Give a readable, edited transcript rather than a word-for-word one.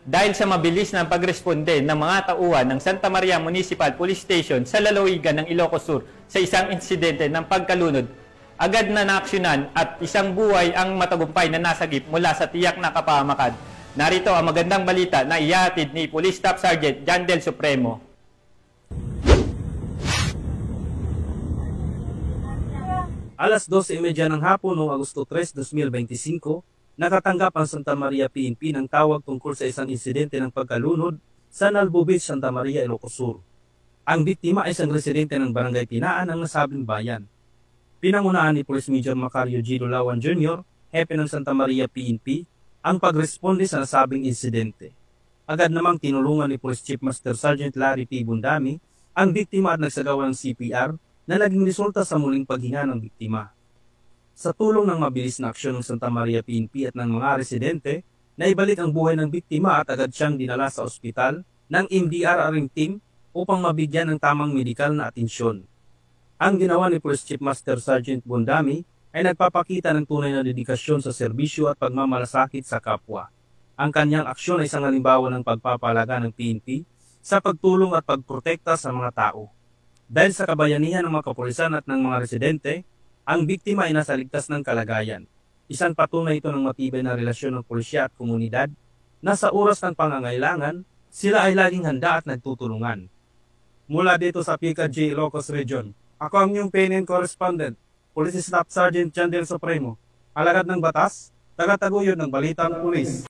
dahil sa mabilis na pagresponde ng mga tauhan ng Santa Maria Municipal Police Station sa lalawigan ng Ilocos Sur sa isang insidente ng pagkalunod, agad na naaksyonan at isang buhay ang matagumpay na nasagip mula sa tiyak na kapahamakan. Narito ang magandang balita na ihahatid ni Police Staff Sergeant John Del Supremo. Alas 12:30 ng hapon noong Agosto 3, 2025, nakatanggap ang Santa Maria PNP ng tawag tungkol sa isang insidente ng pagkalunod sa Nalbo Beach, Santa Maria, Ilocos Sur. Ang biktima ay isang residente ng Barangay Pinaan ng nasabing bayan. Pinangunahan ni Police Major Macario G. Dulawan Jr., hepe ng Santa Maria PNP, ang pagresponde sa nasabing insidente. Agad namang tinulungan ni Police Chief Master Sergeant Larry P. Bundami ang biktima at nagsagawa ng CPR na naging resulta sa muling paghinga ng biktima. Sa tulong ng mabilis na aksyon ng Santa Maria PNP at ng mga residente, naibalik ang buhay ng biktima at agad siyang dinala sa ospital ng MDRRing team upang mabigyan ng tamang medikal na atensyon. Ang ginawa ni Police Chief Master Sergeant Bundami ay nagpapakita ng tunay na dedikasyon sa serbisyo at pagmamalasakit sa kapwa. Ang kanyang aksyon ay isang halimbawa ng pagpapalaga ng PNP sa pagtulong at pagprotekta sa mga tao. Dahil sa kabayanihan ng mga kapulisan at ng mga residente, ang biktima ay nasa ligtas ng kalagayan. Isang patunay ito ng matibay na relasyon ng pulisya at komunidad na sa oras ng pangangailangan, sila ay laging handa at nagtutulungan. Mula dito sa PCAG Ilocos Region, ako ang inyong PNN correspondent, Police Staff Sergeant John Del Supremo, alagad ng batas, tagataguyod ng balita ng pulis.